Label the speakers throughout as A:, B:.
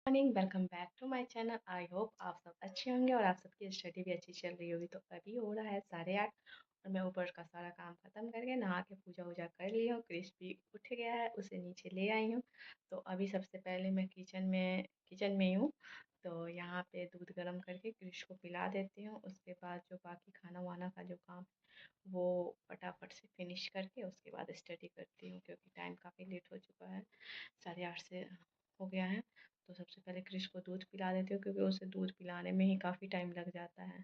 A: Morning, welcome back to my channel. I hope आप सब अच्छे होंगे और आप सबकी स्टडी भी अच्छी चल रही होगी। तो अभी हो रहा है 8:30 और मैं ऊपर का सारा काम ख़त्म करके नहा के पूजा वूजा कर ली हूँ। क्रिश भी उठ गया है, उसे नीचे ले आई हूँ। तो अभी सबसे पहले मैं किचन में ही हूँ। तो यहाँ पे दूध गर्म करके क्रिश को पिला देती हूँ। उसके बाद जो बाकी खाना वाना का जो काम वो फटाफट से फिनिश करके उसके बाद स्टडी करती हूँ, क्योंकि टाइम काफ़ी लेट हो चुका है, 8:30 से हो गया है। तो सबसे पहले क्रिश को दूध पिला देती हूँ, क्योंकि उसे दूध पिलाने में ही काफ़ी टाइम लग जाता है।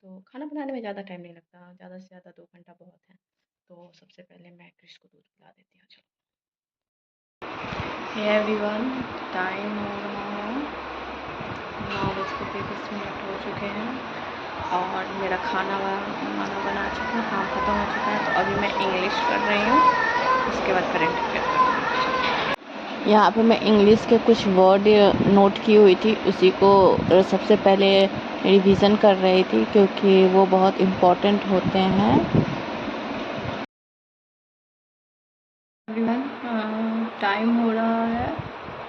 A: तो खाना बनाने में ज़्यादा टाइम नहीं लगता, ज़्यादा से ज़्यादा 2 घंटा बहुत है। तो सबसे पहले मैं क्रिश को दूध पिला देती हूँ। चलो, हे एवरीवन, टाइम हो रहा है 9:33 हो चुके हैं और मेरा खाना वाना बना चुका है, काम ख़त्म हो चुका है। तो अभी मैं इंग्लिश कर रही हूँ, उसके बाद करंट अफेयर करूँगी। यहाँ पे मैं इंग्लिश के कुछ वर्ड नोट की हुई थी, उसी को सबसे पहले रिवीजन कर रही थी, क्योंकि वो बहुत इम्पोर्टेंट होते हैं। टाइम हो रहा है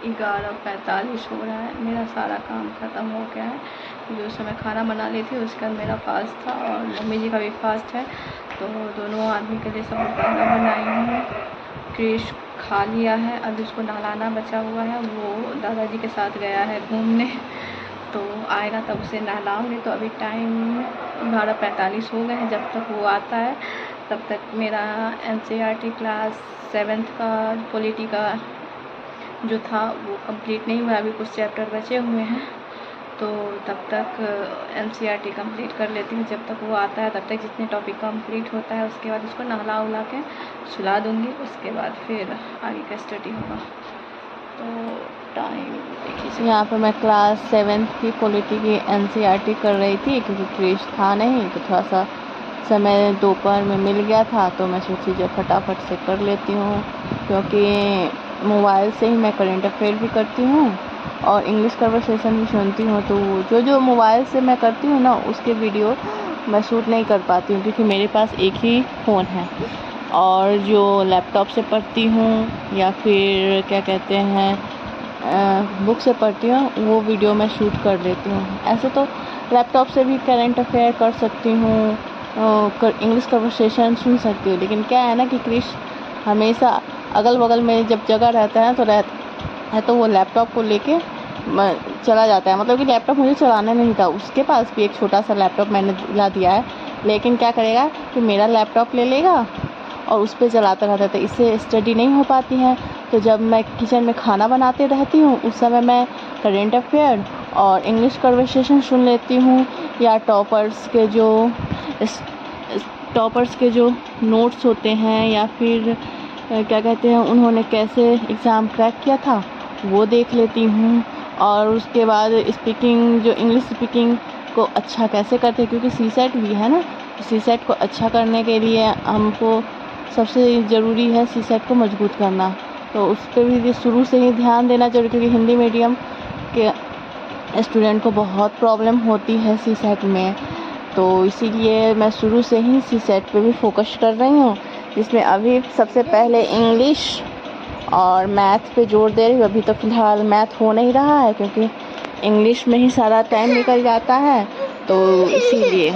A: 11:45 हो रहा है। मेरा सारा काम ख़त्म हो गया है, क्योंकि उस समय खाना बना ली थी, उसके बाद मेरा फास्ट था और मम्मी जी का भी फास्ट है। तो दोनों आदमी के लिए सब खाना बनाई हूँ। क्रिश खा लिया है, अभी उसको नहलाना बचा हुआ है। वो दादाजी के साथ गया है घूमने, तो आएगा तब उसे नहलाऊँगी। तो अभी टाइम 12:45 हो गए हैं। जब तक वो आता है तब तक मेरा NCERT क्लास 7th का पॉलिटी का जो था वो कंप्लीट नहीं हुआ, अभी कुछ चैप्टर बचे हुए हैं। तो तब तक NCERT कंप्लीट कर लेती हूँ। जब तक वो आता है तब तक जितने टॉपिक कंप्लीट होता है, उसके बाद उसको नहला उला के सुला दूँगी। उसके बाद फिर आगे का स्टडी होगा। तो टाइम देखिए, यहाँ पर मैं क्लास 7th की पॉलिटी की NCERT कर रही थी, क्योंकि क्रिश था नहीं तो थोड़ा सा समय दोपहर में मिल गया था, तो मैं सोची जब फटाफट से कर लेती हूँ, क्योंकि मोबाइल से ही मैं करंट अफेयर भी करती हूँ और इंग्लिश कन्वर्सेशन भी सुनती हूँ। तो जो मोबाइल से मैं करती हूँ ना, उसके वीडियो मैं शूट नहीं कर पाती हूँ, क्योंकि मेरे पास एक ही फ़ोन है। और जो लैपटॉप से पढ़ती हूँ या फिर क्या कहते हैं बुक से पढ़ती हूँ, वो वीडियो मैं शूट कर लेती हूँ। ऐसे तो लैपटॉप से भी करंट अफेयर कर सकती हूँ, इंग्लिश कन्वर्सेशन सुन सकती हूँ। लेकिन क्या है ना कि क्रिश हमेशा अगल बगल में जब जगह रहता है तो वो लैपटॉप को लेके चला जाता है। मतलब कि लैपटॉप मुझे चलाना नहीं था, उसके पास भी एक छोटा सा लैपटॉप मैंने दिला दिया है, लेकिन क्या करेगा कि मेरा लैपटॉप ले लेगा और उस पर चलाता रहता है, तो इससे स्टडी नहीं हो पाती है। तो जब मैं किचन में खाना बनाते रहती हूँ, उस समय मैं करेंट अफेयर और इंग्लिश कन्वर्सेशन सुन लेती हूँ, या टॉपर्स के जो नोट्स होते हैं, या फिर क्या कहते हैं उन्होंने कैसे एग्ज़ाम क्रैक किया था, वो देख लेती हूँ। और उसके बाद जो इंग्लिश स्पीकिंग को अच्छा कैसे करते हैं, क्योंकि CSET भी है ना, CSET को अच्छा करने के लिए हमको सबसे ज़रूरी है CSET को मजबूत करना। तो उस पर भी शुरू से ही ध्यान देना जरूरी, क्योंकि हिंदी मीडियम के स्टूडेंट को बहुत प्रॉब्लम होती है CSET में। तो इसीलिए मैं शुरू से ही CSET पे भी फोकस कर रही हूँ, जिसमें अभी सबसे पहले इंग्लिश और मैथ पे जोर दे रही हूँ। अभी तो फ़िलहाल मैथ हो नहीं रहा है, क्योंकि इंग्लिश में ही सारा टाइम निकल जाता है, तो इसीलिए